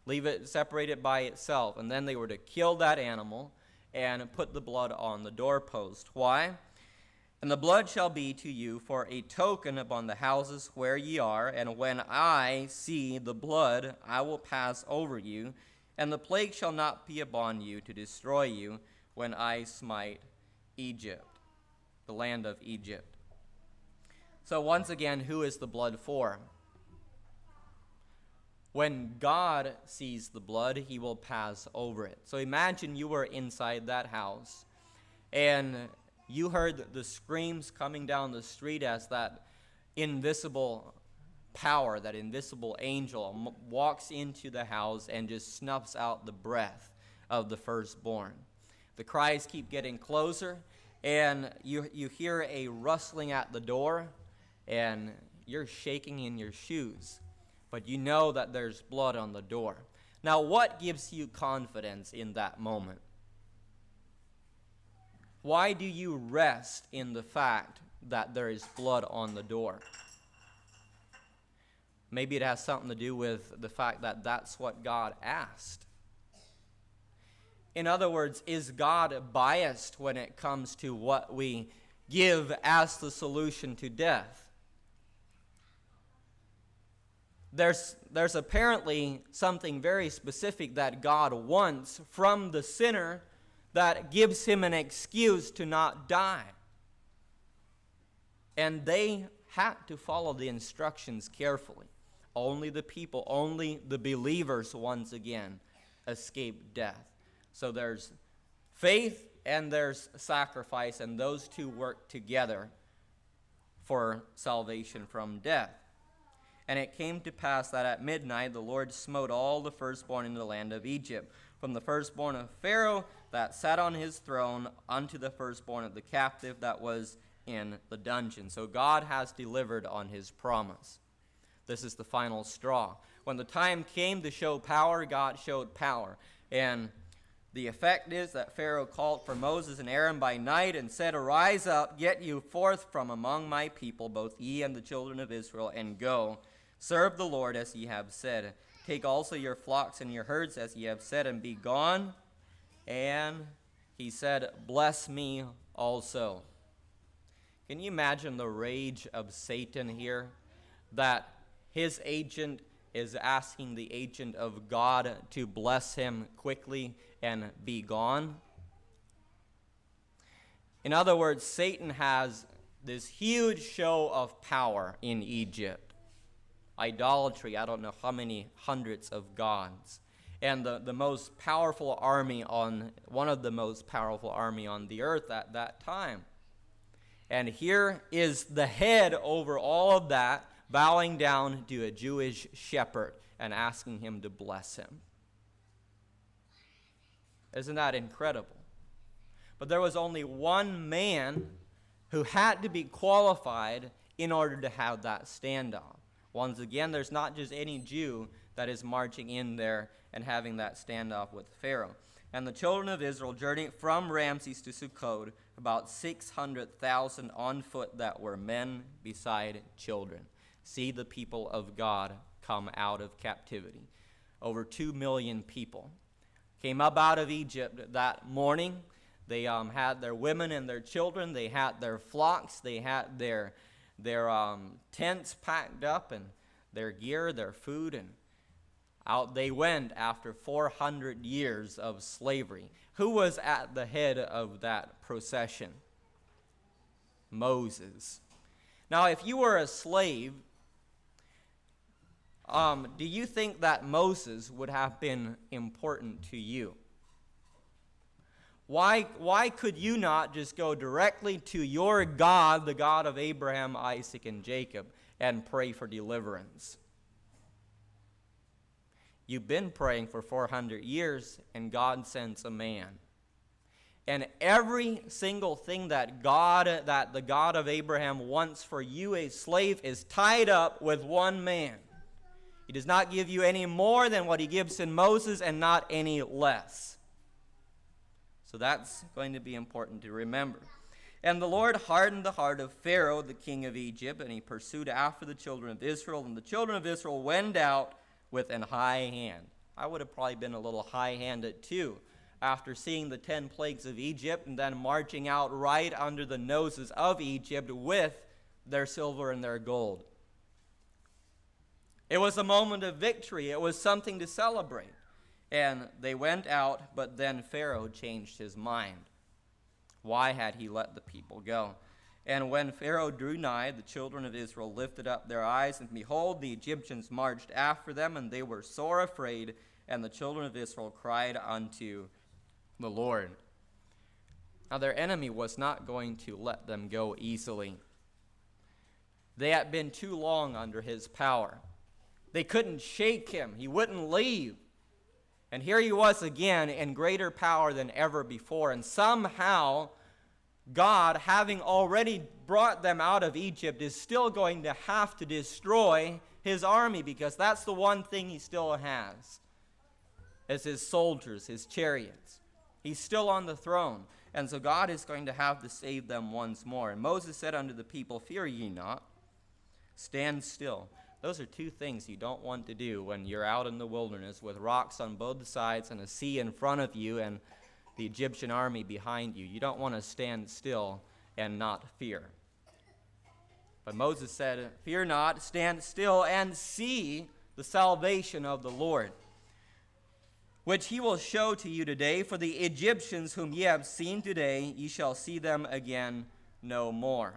Leave it separated by itself. And then they were to kill that animal and put the blood on the doorpost. Why? And the blood shall be to you for a token upon the houses where ye are, and when I see the blood, I will pass over you, and the plague shall not be upon you to destroy you when I smite Egypt, the land of Egypt. So once again, who is the blood for? When God sees the blood, he will pass over it. So imagine you were inside that house, and you heard the screams coming down the street as that invisible power, that invisible angel walks into the house and just snuffs out the breath of the firstborn. The cries keep getting closer, and you hear a rustling at the door, and you're shaking in your shoes. But you know that there's blood on the door. Now, what gives you confidence in that moment? Why do you rest in the fact that there is blood on the door? Maybe it has something to do with the fact that that's what God asked. In other words, is God biased when it comes to what we give as the solution to death? There's apparently something very specific that God wants from the sinner that gives him an excuse to not die. And they had to follow the instructions carefully. Only the people, only the believers, once again, escape death. So there's faith and there's sacrifice, and those two work together for salvation from death. And it came to pass that at midnight the Lord smote all the firstborn in the land of Egypt, from the firstborn of Pharaoh that sat on his throne unto the firstborn of the captive that was in the dungeon. So God has delivered on his promise. This is the final straw. When the time came to show power, God showed power. And the effect is that Pharaoh called for Moses and Aaron by night and said, Arise up, get you forth from among my people, both ye and the children of Israel, and go. Serve the Lord as ye have said. Take also your flocks and your herds as ye have said, and be gone. And he said, Bless me also. Can you imagine the rage of Satan here? That his agent is asking the agent of God to bless him quickly and be gone. In other words, Satan has this huge show of power in Egypt. Idolatry, I don't know how many hundreds of gods. And the most powerful army one of the most powerful army on the earth at that time. And here is the head over all of that, bowing down to a Jewish shepherd and asking him to bless him. Isn't that incredible? But there was only one man who had to be qualified in order to have that standoff. Once again, there's not just any Jew that is marching in there and having that standoff with Pharaoh. And the children of Israel journeyed from Ramses to Sukkot, about 600,000 on foot that were men beside children. See the people of God come out of captivity. Over 2 million people came up out of Egypt that morning. They had their women and their children. They had their flocks. They had their tents packed up and their gear, their food, and out they went after 400 years of slavery. Who was at the head of that procession? Moses. Now, if you were a slave, do you think that Moses would have been important to you? Why could you not just go directly to your God, the God of Abraham, Isaac, and Jacob, and pray for deliverance? You've been praying for 400 years, and God sends a man. And every single thing that the God of Abraham wants for you, a slave, is tied up with one man. He does not give you any more than what he gives in Moses, and not any less. So that's going to be important to remember. And the Lord hardened the heart of Pharaoh, the king of Egypt, and he pursued after the children of Israel. And the children of Israel went out with an high hand. I would have probably been a little high-handed too, after seeing the 10 plagues of Egypt and then marching out right under the noses of Egypt with their silver and their gold. It was a moment of victory. It was something to celebrate. And they went out, but then Pharaoh changed his mind. Why had he let the people go? And when Pharaoh drew nigh, the children of Israel lifted up their eyes, and behold, the Egyptians marched after them, and they were sore afraid. And the children of Israel cried unto the Lord. Now their enemy was not going to let them go easily. They had been too long under his power. They couldn't shake him. He wouldn't leave. And here he was again in greater power than ever before. And somehow, God, having already brought them out of Egypt, is still going to have to destroy his army, because that's the one thing he still has, is his soldiers, his chariots. He's still on the throne. And so God is going to have to save them once more. And Moses said unto the people, Fear ye not, stand still. Those are two things you don't want to do when you're out in the wilderness with rocks on both sides and a sea in front of you and the Egyptian army behind you. You don't want to stand still and not fear. But Moses said, Fear not, stand still, and see the salvation of the Lord, which he will show to you today. For the Egyptians whom ye have seen today, ye shall see them again no more.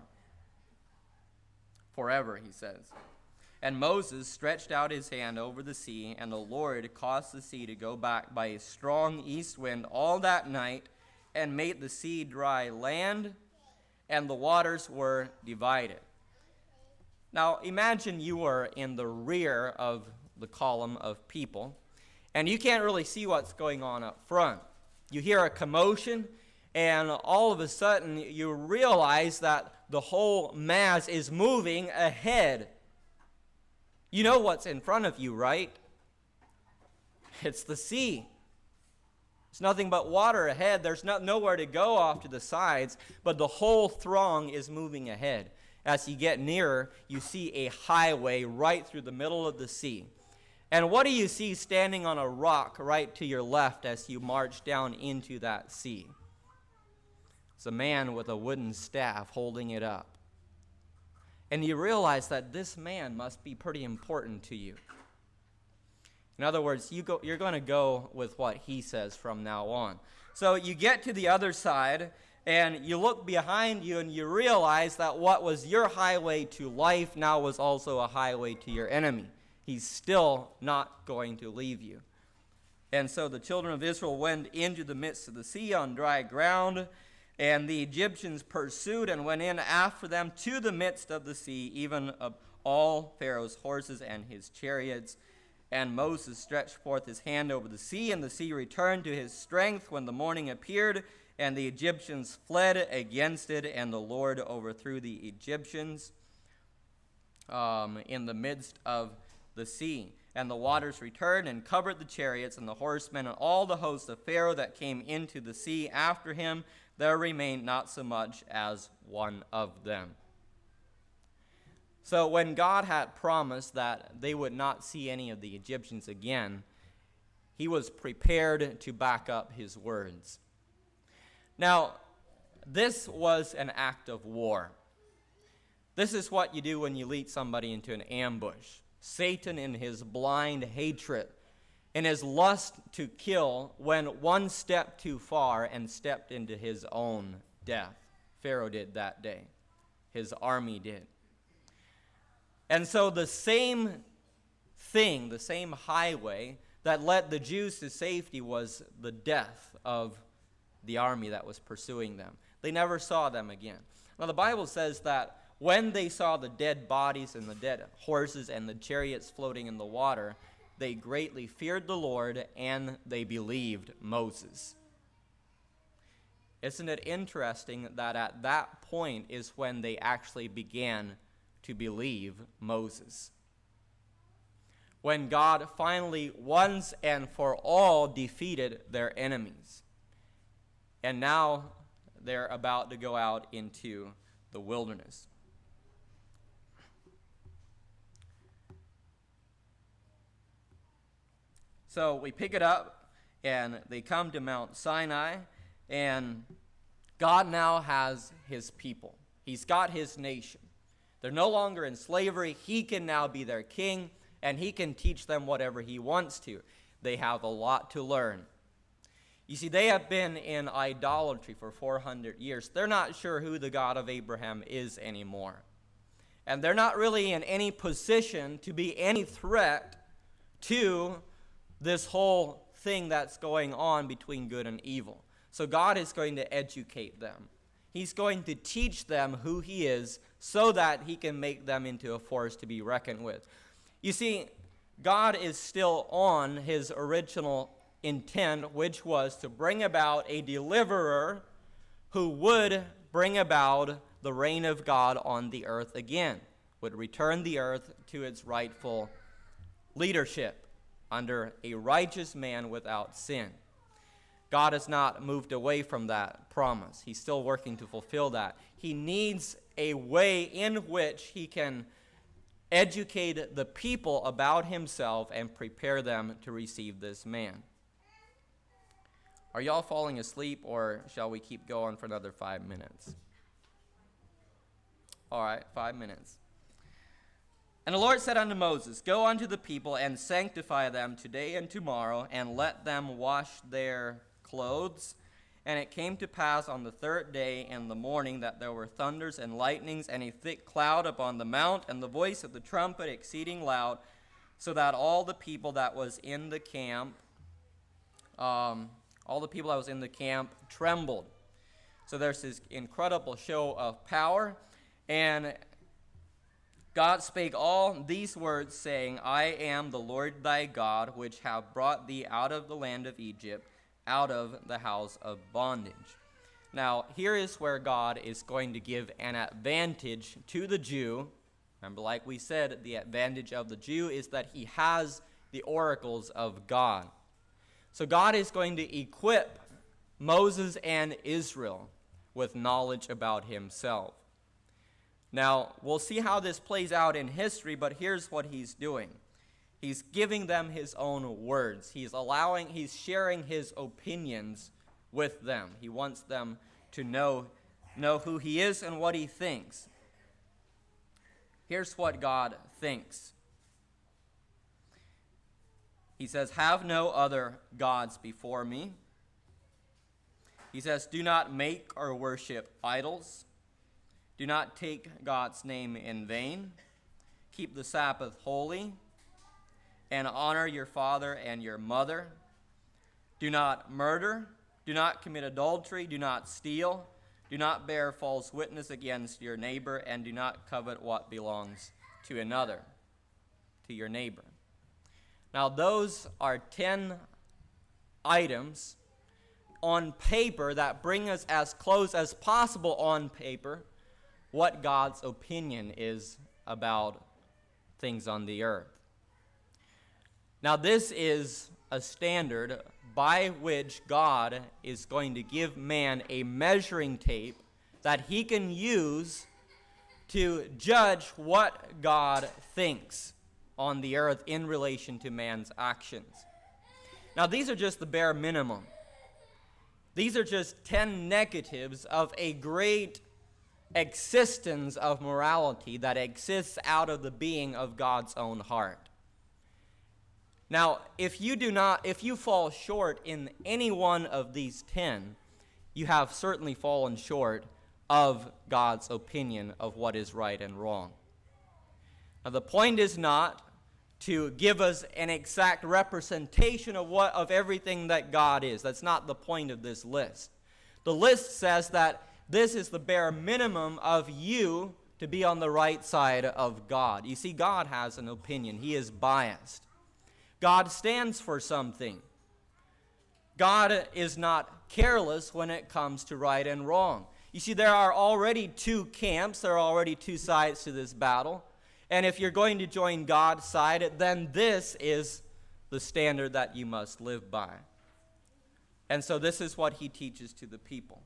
Forever, he says. And Moses stretched out his hand over the sea, and the Lord caused the sea to go back by a strong east wind all that night, and made the sea dry land, and the waters were divided. Now imagine you are in the rear of the column of people, and you can't really see what's going on up front. You hear a commotion, and all of a sudden you realize that the whole mass is moving ahead. You know what's in front of you, right? It's the sea. It's nothing but water ahead. There's nowhere to go off to the sides, but the whole throng is moving ahead. As you get nearer, you see a highway right through the middle of the sea. And what do you see standing on a rock right to your left as you march down into that sea? It's a man with a wooden staff holding it up. And you realize that this man must be pretty important to you. In other words, you're going to go with what he says from now on. So you get to the other side, and you look behind you, and you realize that what was your highway to life now was also a highway to your enemy. He's still not going to leave you. And so the children of Israel went into the midst of the sea on dry ground, and the Egyptians pursued and went in after them to the midst of the sea, even of all Pharaoh's horses and his chariots. And Moses stretched forth his hand over the sea, and the sea returned to his strength when the morning appeared, and the Egyptians fled against it, and the Lord overthrew the Egyptians in the midst of the sea. And the waters returned and covered the chariots and the horsemen and all the host of Pharaoh that came into the sea after him. There remained not so much as one of them. So when God had promised that they would not see any of the Egyptians again, he was prepared to back up his words. Now, this was an act of war. This is what you do when you lead somebody into an ambush. Satan, in his blind hatred, in his lust to kill, went one step too far and stepped into his own death. Pharaoh did that day. His army did. And so the same thing, the same highway that led the Jews to safety was the death of the army that was pursuing them. They never saw them again. Now the Bible says that when they saw the dead bodies and the dead horses and the chariots floating in the water, they greatly feared the Lord, and they believed Moses. Isn't it interesting that at that point is when they actually began to believe Moses? When God finally once and for all defeated their enemies. And now they're about to go out into the wilderness. So we pick it up, and they come to Mount Sinai, and God now has his people. He's got his nation. They're no longer in slavery. He can now be their king, and he can teach them whatever he wants to. They have a lot to learn. You see, they have been in idolatry for 400 years. They're not sure who the God of Abraham is anymore. And they're not really in any position to be any threat to this whole thing that's going on between good and evil. So God is going to educate them. He's going to teach them who he is so that he can make them into a force to be reckoned with. You see, God is still on his original intent, which was to bring about a deliverer who would bring about the reign of God on the earth again, would return the earth to its rightful leadership under a righteous man without sin. God has not moved away from that promise. He's still working to fulfill that. He needs a way in which he can educate the people about himself and prepare them to receive this man. Are y'all falling asleep, or shall we keep going for another 5 minutes? All right, 5 minutes. And the Lord said unto Moses, Go unto the people and sanctify them today and tomorrow, and let them wash their clothes. And it came to pass on the third day in the morning that there were thunders and lightnings and a thick cloud upon the mount, and the voice of the trumpet exceeding loud, so that all the people that was in the camp, trembled. So there's this incredible show of power, and God spake all these words, saying, I am the Lord thy God, which have brought thee out of the land of Egypt, out of the house of bondage. Now, here is where God is going to give an advantage to the Jew. Remember, like we said, the advantage of the Jew is that he has the oracles of God. So God is going to equip Moses and Israel with knowledge about himself. Now, we'll see how this plays out in history, but here's what he's doing. He's giving them his own words. He's sharing his opinions with them. He wants them to know who he is and what he thinks. Here's what God thinks. He says, Have no other gods before me. He says, Do not make or worship idols. Do not take God's name in vain. Keep the Sabbath holy, and honor your father and your mother. Do not murder. Do not commit adultery. Do not steal. Do not bear false witness against your neighbor, and do not covet what belongs to another, to your neighbor. Now, those are 10 items on paper that bring us as close as possible on paper what God's opinion is about things on the earth. Now, this is a standard by which God is going to give man a measuring tape that he can use to judge what God thinks on the earth in relation to man's actions. Now, these are just the bare minimum. These are just 10 negatives of a great existence of morality that exists out of the being of God's own heart. Now, if you fall short in any one of these 10, you have certainly fallen short of God's opinion of what is right and wrong. Now, the point is not to give us an exact representation of everything that God is. That's not the point of this list. The list says that this is the bare minimum of you to be on the right side of God. You see, God has an opinion. He is biased. God stands for something. God is not careless when it comes to right and wrong. You see, there are already two camps. There are already two sides to this battle. And if you're going to join God's side, then this is the standard that you must live by. And so this is what he teaches to the people.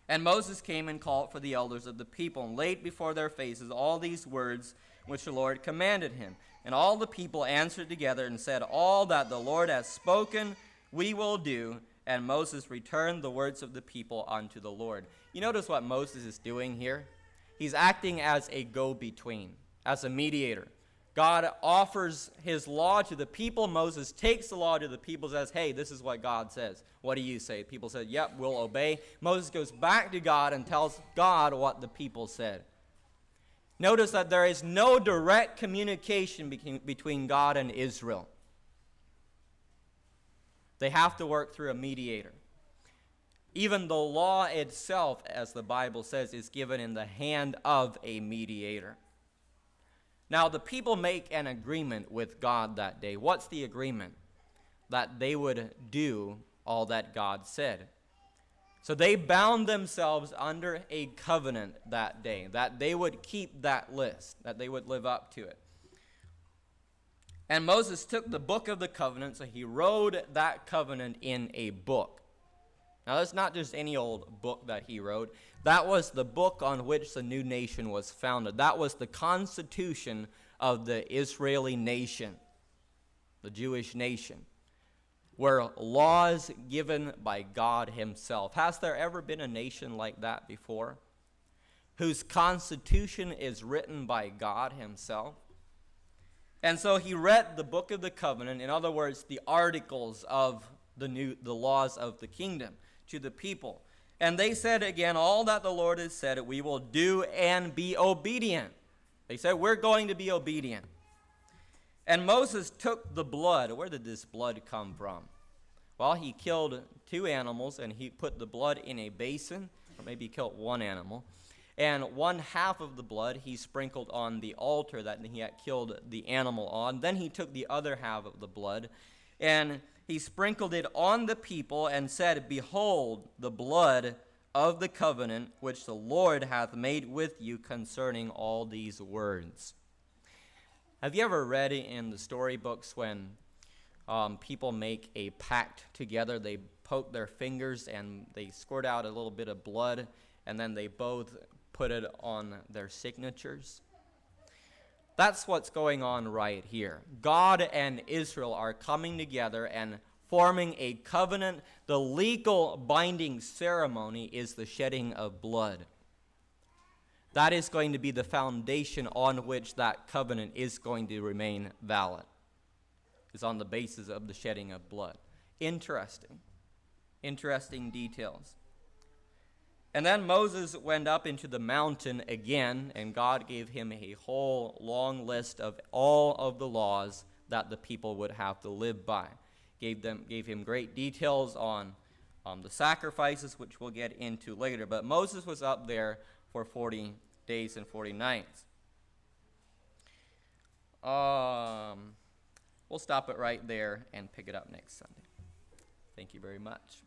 And Moses came and called for the elders of the people, and laid before their faces all these words which the Lord commanded him. And all the people answered together and said, All that the Lord has spoken, we will do. And Moses returned the words of the people unto the Lord. You notice what Moses is doing here? He's acting as a go-between, as a mediator. God offers his law to the people. Moses takes the law to the people, says, hey, this is what God says. What do you say? People said, yep, we'll obey. Moses goes back to God and tells God what the people said. Notice that there is no direct communication between God and Israel. They have to work through a mediator. Even the law itself, as the Bible says, is given in the hand of a mediator. Now, the people make an agreement with God that day. What's the agreement? That they would do all that God said. So they bound themselves under a covenant that day, that they would keep that list, that they would live up to it. And Moses took the book of the covenant, so he wrote that covenant in a book. Now, that's not just any old book that he wrote. That was the book on which the new nation was founded. That was the constitution of the Israeli nation, the Jewish nation, were laws given by God himself. Has there ever been a nation like that before, whose constitution is written by God himself? And so he read the book of the covenant, in other words, the articles of the laws of the kingdom, to the people. And they said again, all that the Lord has said, we will do and be obedient. They said, we're going to be obedient. And Moses took the blood. Where did this blood come from? Well, he killed 2 animals, and he put the blood in a basin, or maybe he killed 1 animal. And 1/2 of the blood he sprinkled on the altar that he had killed the animal on. Then he took the other half of the blood, and he sprinkled it on the people and said, Behold, the blood of the covenant which the Lord hath made with you concerning all these words. Have you ever read in the storybooks when people make a pact together? They poke their fingers and they squirt out a little bit of blood, and then they both put it on their signatures. That's what's going on right here. God and Israel are coming together and forming a covenant. The legal binding ceremony is the shedding of blood. That is going to be the foundation on which that covenant is going to remain valid. It's on the basis of the shedding of blood. Interesting details. And then Moses went up into the mountain again, and God gave him a whole long list of all of the laws that the people would have to live by. Gave him great details on the sacrifices, which we'll get into later. But Moses was up there for 40 days and 40 nights. We'll stop it right there and pick it up next Sunday. Thank you very much.